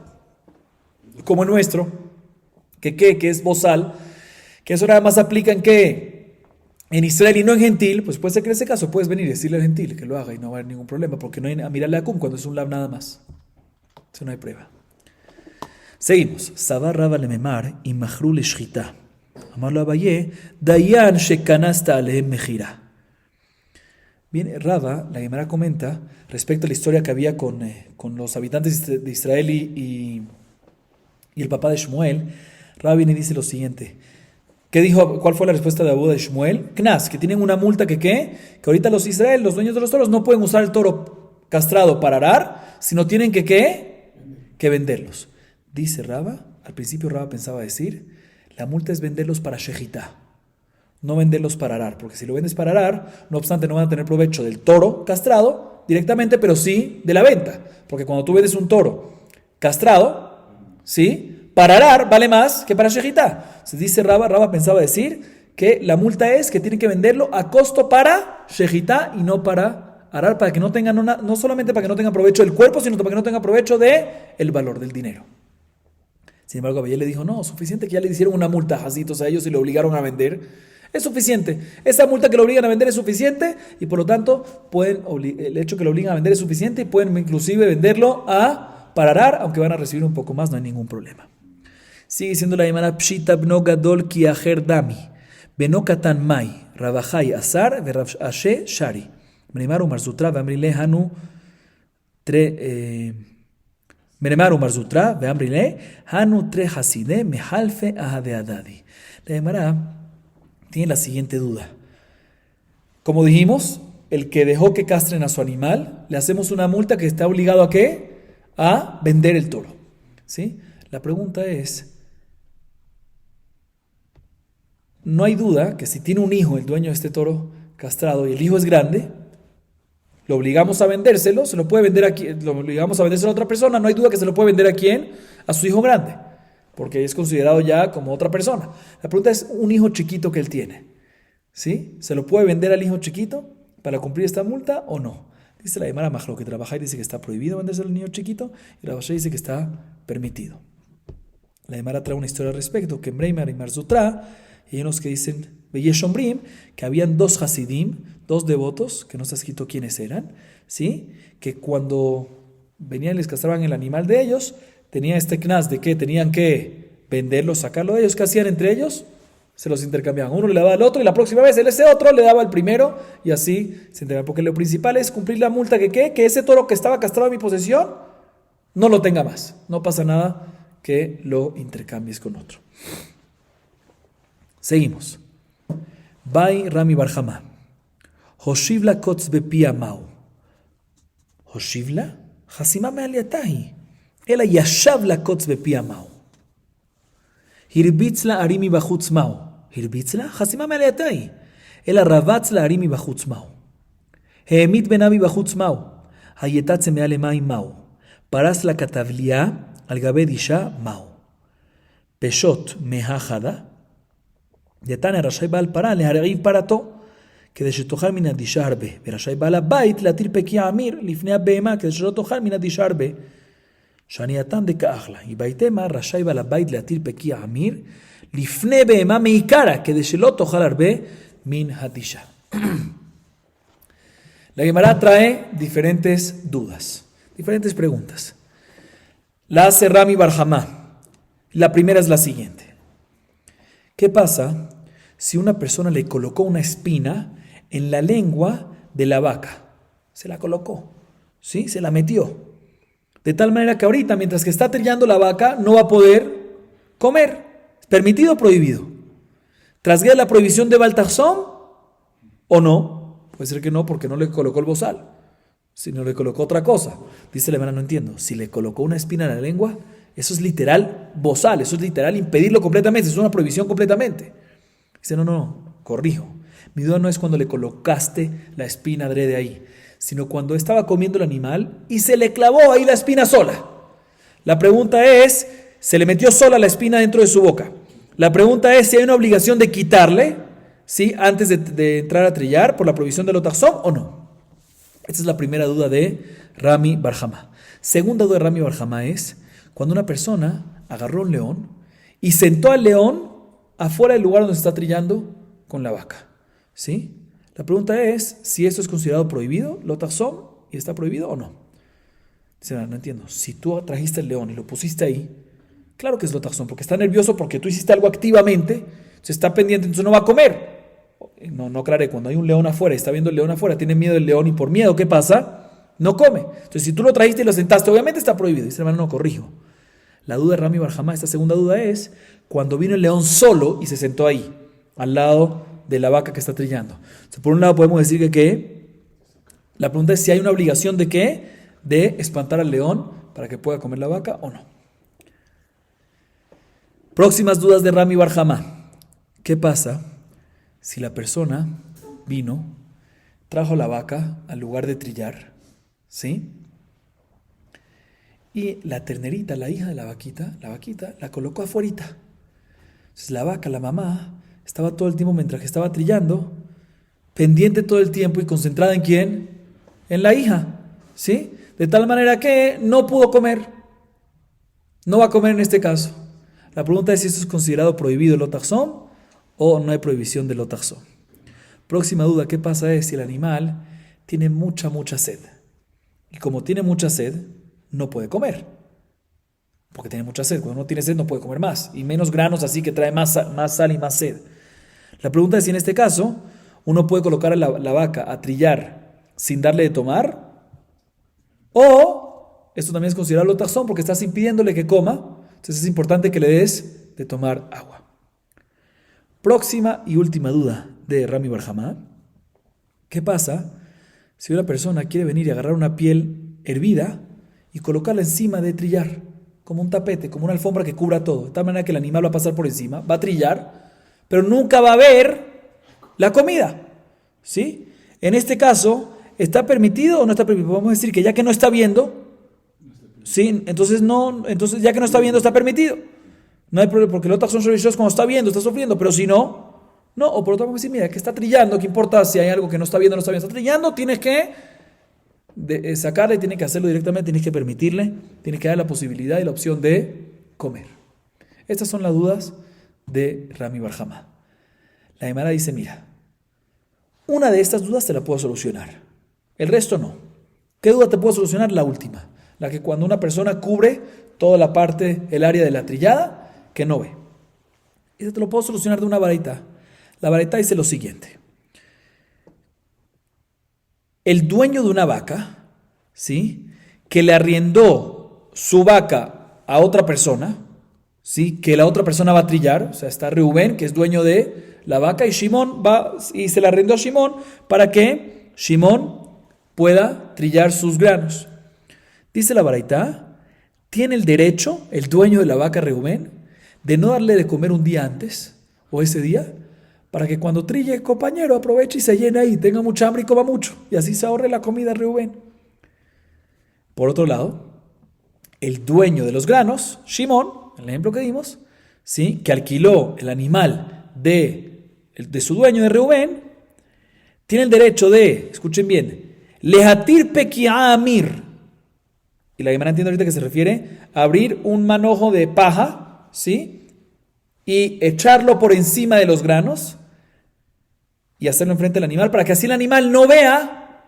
como el nuestro, que es bozal, que eso nada más aplica en Israel y no en gentil, pues puede ser que en ese caso puedes venir y decirle al gentil que lo haga y no va a haber ningún problema, porque no hay mirarle a cum cuando es un lab nada más. Eso no hay prueba. Seguimos. Sabar Raba le memar y majru le shchita. Amarlo Abaye, Dayan shekanasta alehem mejira. Bien, Raba, la Gemara comenta respecto a la historia que había con los habitantes de Israel y el papá de Shmuel. Raba viene y dice lo siguiente. ¿Qué dijo? ¿Cuál fue la respuesta de Abu de Shmuel? Knas, que tienen una multa que ahorita los Israel, los dueños de los toros, no pueden usar el toro castrado para arar, sino tienen que venderlos. Dice Raba, al principio Raba pensaba decir, la multa es venderlos para shejitá, no venderlos para arar, porque si lo vendes para arar, no obstante no van a tener provecho del toro castrado directamente, pero sí de la venta, porque cuando tú vendes un toro castrado, ¿sí? Para arar vale más que para shejitá. Se dice Raba pensaba decir que la multa es que tienen que venderlo a costo para shejitá y no para arar, para que no tengan no solamente para que no tengan provecho del cuerpo, sino para que no tengan provecho del valor del dinero. Sin embargo, Abayé le dijo, no, suficiente que ya le hicieron una multa a Jacitos a ellos y lo obligaron a vender. Es suficiente. Esa multa que lo obligan a vender es suficiente y por lo tanto el hecho que lo obligan a vender es suficiente y pueden inclusive venderlo para arar, aunque van a recibir un poco más, no hay ningún problema. Sigue diciendo la Gemara, Pshita bno gadol ki acher dami, beno katan mai, rabajai asar, verav ashe shari. Menemaru marzutra, veamrile hanu Menemaru marzutra, veamrile hanu tre haside, mehalfe ahade adadi. La Gemara tiene la siguiente duda. Como dijimos, el que dejó que castren a su animal, le hacemos una multa que está obligado ¿a qué? A vender el toro. ¿Sí? La pregunta es, no hay duda que si tiene un hijo el dueño de este toro castrado y el hijo es grande, lo obligamos a vendérselo, se lo puede vender aquí, lo obligamos a vendérselo a otra persona, no hay duda que se lo puede vender a quién, a su hijo grande, porque es considerado ya como otra persona. La pregunta es un hijo chiquito que él tiene, ¿sí? ¿Se lo puede vender al hijo chiquito para cumplir esta multa o no? Dice la Gemara Majlo que trabaja y dice que está prohibido vendérselo al niño chiquito y la Bashe dice que está permitido. La Gemara trae una historia al respecto, que en Breimar y Marzutra, y hay unos que dicen Beyeshombrim, que habían dos Hasidim, dos devotos, que no está escrito quiénes eran, ¿sí? Que cuando venían y les castraban el animal de ellos, tenía este knas de que tenían que venderlo, sacarlo de ellos. ¿Qué hacían entre ellos? Se los intercambiaban. Uno le daba al otro y la próxima vez ese otro le daba al primero y así se intercambiaban. Porque lo principal es cumplir la multa que ese toro que estaba castrado en mi posesión no lo tenga más. No pasa nada que lo intercambies con otro. Seguimos. Bai Rami Barjama. Hoshivla kotz bepia mau. Hoshivla? Hasima me'aliatahi. Ela yashavla kotz bepia mau. Hirbitzla arimi bachutz mau. Hirbitzla? Hasima me'aliatahi. Ela ravatzla arimi bachutz mau. Heemit benavi bachutz mau. Hayetatze me'ale maim mau. Parasla katavlia. al gabed isha mao. Peshot mehajada. Yatane Rashai Baal Pará le haregiv parato. כדי שתאכל מן הדישה הרבה, ורשאי בעל הבית להתיר פקיע אמיר לפני הבהמה, כדי שלא תאכל מן הדישה הרבה. שענייתם דקאחלה, בהתאמה רשאי בעל הבית להתיר פקיע אמיר לפני בהמה מעיקרא, כדי שלא תאכל הרבה מן הדישה. La Gemara trae diferentes dudas, diferentes preguntas. La hace Rami Bar Hamá. La primera es la siguiente. ¿Qué pasa si una persona le colocó una espina en la lengua de la vaca? Se la colocó, ¿sí? Se la metió. De tal manera que ahorita, mientras que está trillando la vaca, no va a poder comer. ¿Permitido o prohibido? ¿Trasgrede la prohibición de Baltazón o no? Puede ser que no, porque no le colocó el bozal, sino le colocó otra cosa. Dice la hermana, no entiendo. Si le colocó una espina en la lengua, eso es literal bozal, eso es literal impedirlo completamente, es una prohibición completamente. Dice, no, corrijo. Mi duda no es cuando le colocaste la espina adrede ahí, sino cuando estaba comiendo el animal y se le clavó ahí la espina sola. La pregunta es, se le metió sola la espina dentro de su boca. La pregunta es si hay una obligación de quitarle, ¿sí?, antes de entrar a trillar por la prohibición del otazón o no. Esta es la primera duda de Rami Bar Hamá. Segunda duda de Rami Bar Hamá es cuando una persona agarró un león y sentó al león afuera del lugar donde se está trillando con la vaca, ¿sí? La pregunta es si esto es considerado prohibido, lotazón, y está prohibido o no. Dice, no entiendo. Si tú trajiste el león y lo pusiste ahí, claro que es lotazón, porque está nervioso porque tú hiciste algo activamente, se está pendiente, entonces no va a comer. No aclaré, cuando hay un león afuera y está viendo el león afuera, tiene miedo del león y por miedo, ¿qué pasa? No come. Entonces si tú lo trajiste y lo sentaste, obviamente está prohibido. Dice, hermano, no, corrijo. La duda de Rami Bar Hamá, esta segunda duda es cuando vino el león solo y se sentó ahí, al lado de la vaca que está trillando. Entonces, por un lado podemos decir que ¿qué? La pregunta es si hay una obligación de ¿qué? De espantar al león para que pueda comer la vaca o no. Próximas dudas de Rami Bar Hamá. ¿Qué pasa si la persona vino, trajo la vaca al lugar de trillar, ¿sí? Y la ternerita, la hija de la vaquita, la colocó afuerita. Entonces la vaca, la mamá, estaba todo el tiempo mientras que estaba trillando, pendiente todo el tiempo y concentrada ¿en quién? En la hija, ¿sí? De tal manera que no pudo comer. No va a comer en este caso. La pregunta es si esto es considerado prohibido el otazón o no hay prohibición del otazón. Próxima duda, ¿qué pasa es si el animal tiene mucha sed? Y como tiene mucha sed, no puede comer, porque tiene mucha sed. Cuando uno tiene sed no puede comer más, y menos granos así que trae más sal y más sed. La pregunta es si en este caso uno puede colocar a la vaca a trillar sin darle de tomar, o esto también es considerado lotazón porque estás impidiéndole que coma, entonces es importante que le des de tomar agua. Próxima y última duda de Rami Bar Hamá. ¿Qué pasa si una persona quiere venir y agarrar una piel hervida y colocarla encima de trillar, como un tapete, como una alfombra que cubra todo, de tal manera que el animal va a pasar por encima, va a trillar, pero nunca va a ver la comida, ¿sí? En este caso, ¿está permitido o no está permitido? Podemos decir que ya que no está viendo, ¿sí? Entonces ya que no está viendo, está permitido. No hay problema, porque los otros son religiosos cuando está viendo, está sufriendo, pero si no, no. O por otro lado, decir, mira, que está trillando, ¿qué importa si hay algo que no está viendo, está trillando? Tienes que sacarle, tienes que hacerlo directamente, tienes que permitirle, tienes que dar la posibilidad y la opción de comer. Estas son las dudas de Rami Bar Hamá. La Gemara dice, mira, una de estas dudas te la puedo solucionar, el resto no. ¿Qué duda te puedo solucionar? La última, la que cuando una persona cubre toda la parte, el área de la trillada, que no ve. Y eso te lo puedo solucionar de una baraita. La baraita dice lo siguiente. El dueño de una vaca, ¿sí?, que le arriendó su vaca a otra persona, ¿sí?, que la otra persona va a trillar, o sea, está Reubén, que es dueño de la vaca, y Shimón va y se la arrendó a Shimón para que Shimón pueda trillar sus granos. Dice la baraita, tiene el derecho, el dueño de la vaca Reubén, de no darle de comer un día antes o ese día, para que cuando trille el compañero aproveche y se llene ahí, tenga mucha hambre y coma mucho, y así se ahorre la comida Reubén. Por otro lado, El dueño de los granos, Shimón, el ejemplo que dimos, ¿sí? Que alquiló el animal de su dueño, de Reubén, tiene el derecho de, escuchen bien, lehatir pekia amir. Y la Gemara entiende ahorita que se refiere a abrir un manojo de paja, ¿sí? Y echarlo por encima de los granos y hacerlo enfrente del animal para que así el animal no vea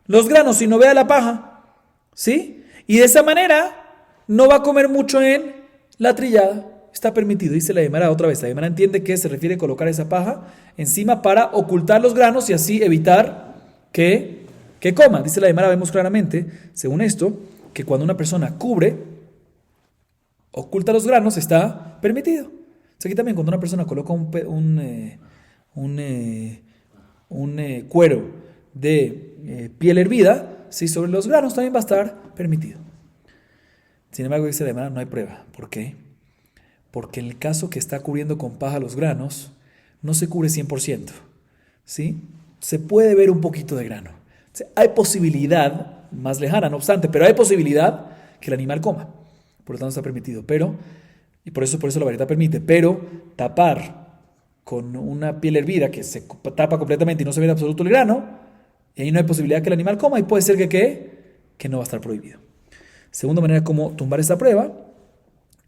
los granos, sino vea la paja, ¿sí? Y de esa manera no va a comer mucho en la trillada. Está permitido, dice la Gemara otra vez. La Gemara entiende que se refiere a colocar esa paja encima para ocultar los granos y así evitar que coma. Dice la Gemara, vemos claramente, según esto, que cuando una persona oculta los granos, está permitido. Aquí también cuando una persona coloca un cuero de piel hervida, ¿sí? Sobre los granos también va a estar permitido. Sin embargo, dice la Gemara, no hay prueba. ¿Por qué? Porque en el caso que está cubriendo con paja los granos, no se cubre 100%, ¿sí? Se puede ver un poquito de grano. O sea, hay posibilidad, más lejana no obstante, pero hay posibilidad que el animal coma. Por lo tanto está permitido. Y por eso la variedad permite, pero tapar con una piel hervida que se tapa completamente y no se ve en absoluto el grano, y ahí no hay posibilidad que el animal coma y puede ser que no va a estar prohibido. Segunda manera como tumbar esta prueba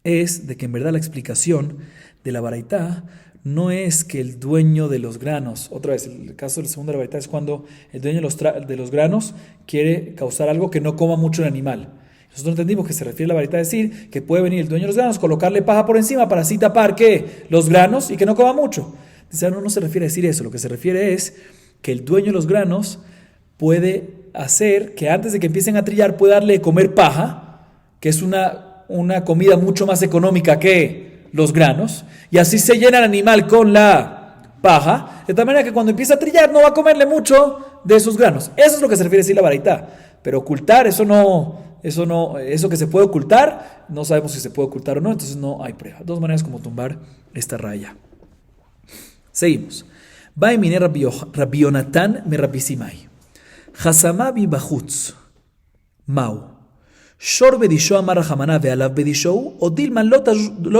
es de que en verdad la explicación de la baraitá no es que el dueño de los granos, otra vez, el caso del segundo de la baraitá es cuando el dueño de los granos quiere causar algo que no coma mucho el animal. Nosotros entendimos que se refiere a la baraitá a decir que puede venir el dueño de los granos, colocarle paja por encima para así tapar ¿qué? Los granos y que no coma mucho. Dice, no se refiere a decir eso, lo que se refiere es que el dueño de los granos puede hacer que antes de que empiecen a trillar pueda darle de comer paja, que es una comida mucho más económica que los granos, y así se llena el animal con la paja, de tal manera que cuando empieza a trillar no va a comerle mucho de esos granos. Eso es lo que se refiere a decir la baraitá. Pero ocultar, eso que se puede ocultar, no sabemos si se puede ocultar o no, entonces no hay prueba. Dos maneras como tumbar esta raya. Seguimos. Va y mine Rabbi Yonatan me Rabbi Simai. Hasamabi bachutz. Mau. Shor bedisho amar Rahamana ve'alav bedisho, o dilman lo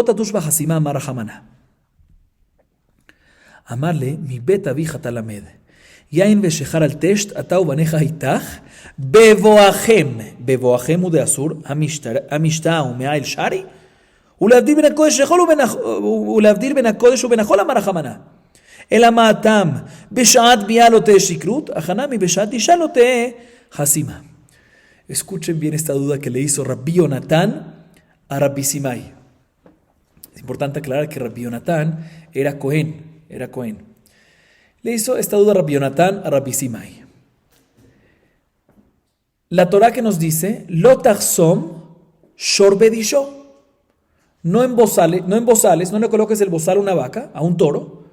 tatush bahasima amar Rahamana. Amarle mi bet avija talamed. Yain veshechar al tesht atau baneja hitach bevoachem u de asur amishta u me'ail shari ולהבדיל בין הקודש ובין החול אמר רחמנא. אלא מה הטעם? בשעת ביאה לא תהא שכרות, החנמי בשעת אישה לא תהא חסימה. Escuchen bien esta duda que le hizo Rabbi Yonatan a Rabbi Simai. Es importante aclarar que Rabbi Yonatan era Cohen. Le hizo esta duda Rabbi Yonatan a Rabbi Simai. La Torah que nos dice, Lo tachsom shor bedisho. No embozales, no le coloques el bozal a una vaca, a un toro,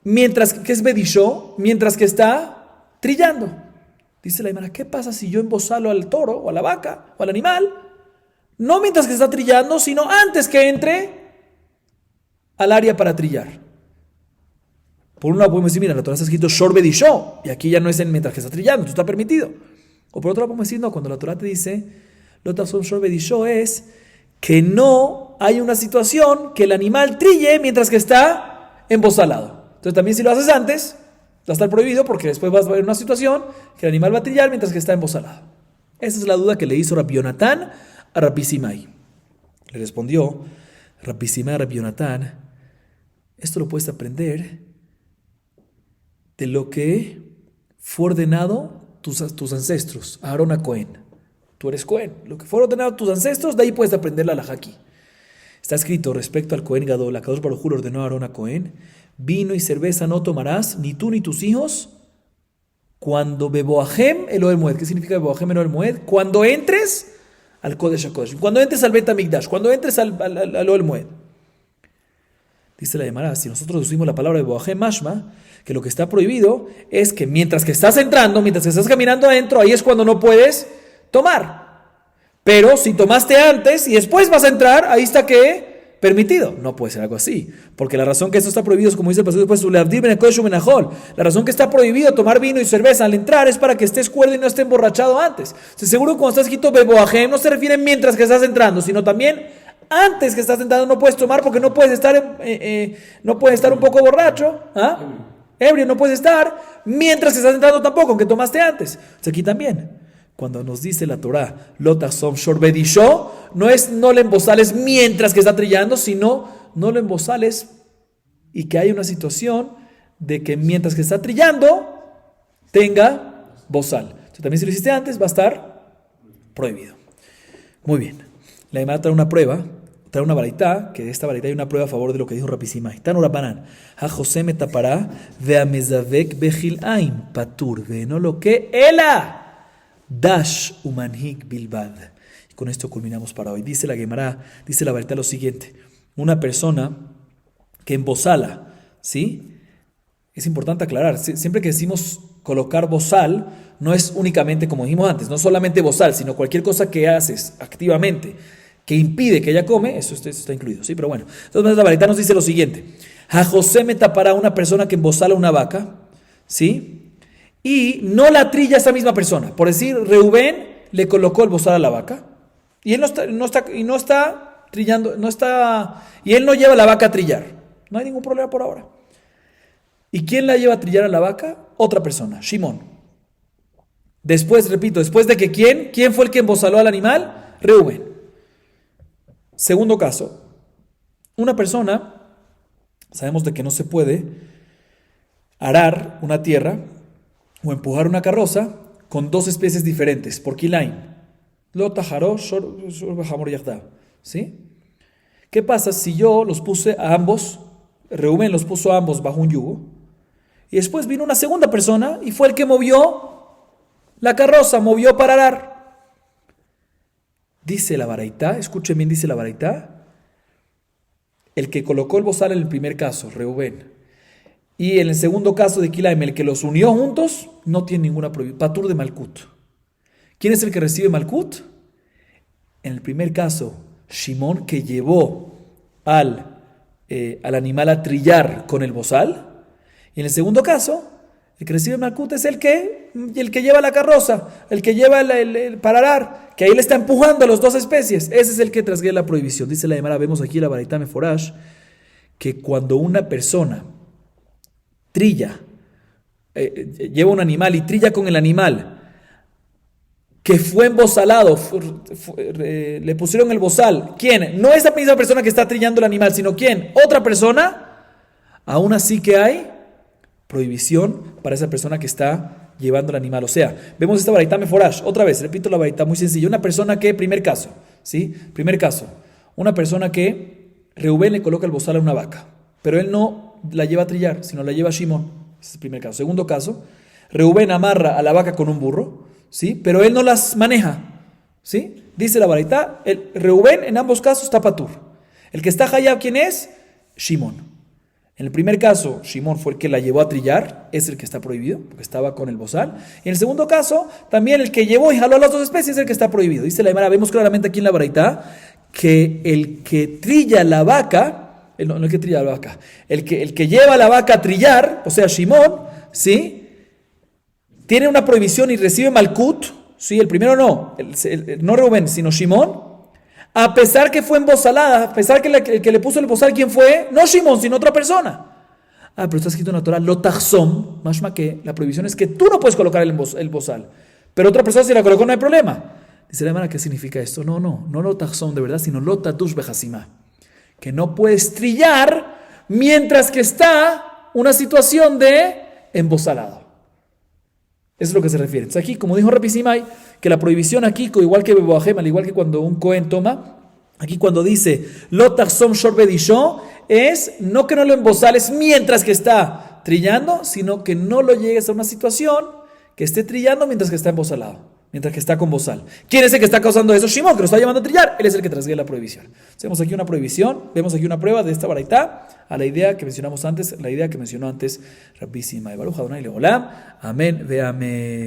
mientras que es bedisho, mientras que está trillando. Dice la Gemara, ¿qué pasa si yo embozalo al toro, o a la vaca, o al animal? No mientras que está trillando, sino antes que entre al área para trillar. Por un lado podemos decir, mira, la Torah está escrito shor bedisho, y aquí ya no es mientras que está trillando, esto está permitido. O por otro lado podemos decir, no, cuando la Torah te dice, lo tachom shor bedisho es que no hay una situación que el animal trille mientras que está embozalado. Entonces también si lo haces antes, va a estar prohibido porque después vas a ver una situación que el animal va a trillar mientras que está embozalado. Esa es la duda que le hizo Rabbi Yonatan a Rabbi Simai. Le respondió Rabbi Simai a Rabbi Yonatan, esto lo puedes aprender de lo que fue ordenado tus ancestros, Aarón a Cohen. Tú eres Cohen. Lo que fue ordenado a tus ancestros, de ahí puedes aprender la halajá aquí. Está escrito respecto al Cohen Gadol, Akadosh Baruj Hu ordenó a Aarón a Cohen, vino y cerveza no tomarás, ni tú ni tus hijos, cuando beboahem el Ohel Moed. ¿Qué significa beboahem el Ohel Moed? Cuando entres al Kodesh HaKodesh, cuando entres al Bet HaMikdash, cuando entres al Ohel Moed. Dice la Gemara, si nosotros usamos la palabra beboahem mashma, que lo que está prohibido es que mientras que estás entrando, mientras que estás caminando adentro, ahí es cuando no puedes tomar. Pero si tomaste antes y después vas a entrar, ahí está que permitido. No puede ser algo así, porque la razón que esto está prohibido es, como dice el pastor después, la razón que está prohibido tomar vino y cerveza al entrar es para que estés cuerdo y no estés emborrachado antes. Seguro cuando está escrito beboajem no se refiere mientras que estás entrando, sino también antes que estás entrando no puedes tomar, porque no puedes estar un poco borracho, ebrio no puedes estar, mientras que estás entrando tampoco, aunque tomaste antes. Aquí también, cuando nos dice la Torah, Lotasom Shorbedisho, no es no le embozales mientras que está trillando, sino no le embozales y que hay una situación de que mientras que está trillando tenga bozal. También si lo hiciste antes va a estar prohibido. Muy bien. La Gemara trae una prueba, trae una baraitá, que de esta baraitá hay una prueba a favor de lo que dijo Rabbi Simai. Tanu Rabbanan, ha José me tapará, ve a mezavek bejil aim, patur, ve no lo que ela. Dash umanhik bilbad. Y con esto culminamos para hoy. Dice la Gemara, dice la verdad lo siguiente: una persona que embozala, ¿sí? Es importante aclarar, siempre que decimos colocar bozal, no es únicamente como dijimos antes, no solamente bozal, sino cualquier cosa que haces activamente que impide que ella come, eso está incluido, ¿sí? Pero bueno, entonces la verdad nos dice lo siguiente: a José me tapará una persona que embozala una vaca, ¿sí? Y no la trilla esa misma persona. Por decir, Reubén le colocó el bozal a la vaca y él no está trillando, y él no lleva la vaca a trillar. No hay ningún problema por ahora. ¿Y quién la lleva a trillar a la vaca? Otra persona, Shimón. Después, repito, después de que ¿quién fue el que embozaló al animal? Reubén. Segundo caso, una persona, sabemos de que no se puede arar una tierra o empujar una carroza con dos especies diferentes, por kilaim. Lo tajaró, ¿sí? ¿Qué pasa si yo los puse a ambos, Reubén los puso a ambos bajo un yugo, y después vino una segunda persona y fue el que movió la carroza, movió para arar? Dice la baraitá, escuchen bien, dice la baraitá, el que colocó el bozal en el primer caso, Reubén, y en el segundo caso de Kilaim, el que los unió juntos, no tiene ninguna prohibición. Patur de Malkut. ¿Quién es el que recibe Malkut? En el primer caso, Shimón, que llevó al animal a trillar con el bozal. Y en el segundo caso, el que recibe Malkut es el que lleva la carroza, el que lleva el para arar, que ahí le está empujando a las dos especies. Ese es el que trasgrede la prohibición. Dice la Gemara, vemos aquí la Baraitá Meforash, que cuando una persona trilla, lleva un animal y trilla con el animal que fue embozalado, le pusieron el bozal, ¿quién? No esa misma persona que está trillando el animal, sino ¿quién? Otra persona. Aún así que hay prohibición para esa persona que está llevando el animal. O sea, vemos esta baraitá meforash, otra vez, repito la baraitá, muy sencilla. Una persona que, primer caso, ¿sí? Primer caso, una persona que Reubén le coloca el bozal a una vaca, pero él no la lleva a trillar, sino la lleva a Shimón. Ese es el primer caso. Segundo caso, Reubén amarra a la vaca con un burro, ¿sí? Pero él no las maneja, ¿sí? Dice la baraitá, Reubén en ambos casos está patur. El que está hayab, ¿quién es? Shimón. En el primer caso, Shimón fue el que la llevó a trillar, es el que está prohibido, porque estaba con el bozal. Y en el segundo caso, también el que llevó y jaló a las dos especies es el que está prohibido. Dice la Gemara, vemos claramente aquí en la baraitá que el que trilla la vaca, no el que trilla la vaca, el que lleva la vaca a trillar, o sea, Shimón, ¿sí? Tiene una prohibición y recibe Malkut, ¿sí? El primero no, no Reubén, sino Shimón, a pesar que fue embozalada, a pesar que el que le puso el bozal, ¿quién fue? No Shimón, sino otra persona. Pero está escrito en la Torah, lo tachsom, mashma que la prohibición es que tú no puedes colocar el bozal, pero otra persona si la colocó no hay problema. Dice la hermana, ¿qué significa esto? No lo tachsom de verdad, sino lo tatush bejasimá, que no puedes trillar mientras que está una situación de embozalado. Eso es lo que se refiere. Entonces aquí, como dijo Rabbi Simai, que la prohibición aquí, igual que Beboajem, al igual que cuando un Cohen toma, aquí cuando dice Lo tachsom shorbedisho, es no que no lo embozales mientras que está trillando, sino que no lo llegues a una situación que esté trillando mientras que está embozalado, mientras que está con bozal. ¿Quién es el que está causando eso? Shimón, que lo está llevando a trillar. Él es el que trasgrede la prohibición. Vemos aquí una prohibición, vemos aquí una prueba de esta baraitá a la idea que mencionamos antes, la idea que mencionó antes Rabbi Simai. Baruch Adonai Leolam. Amén ve amén.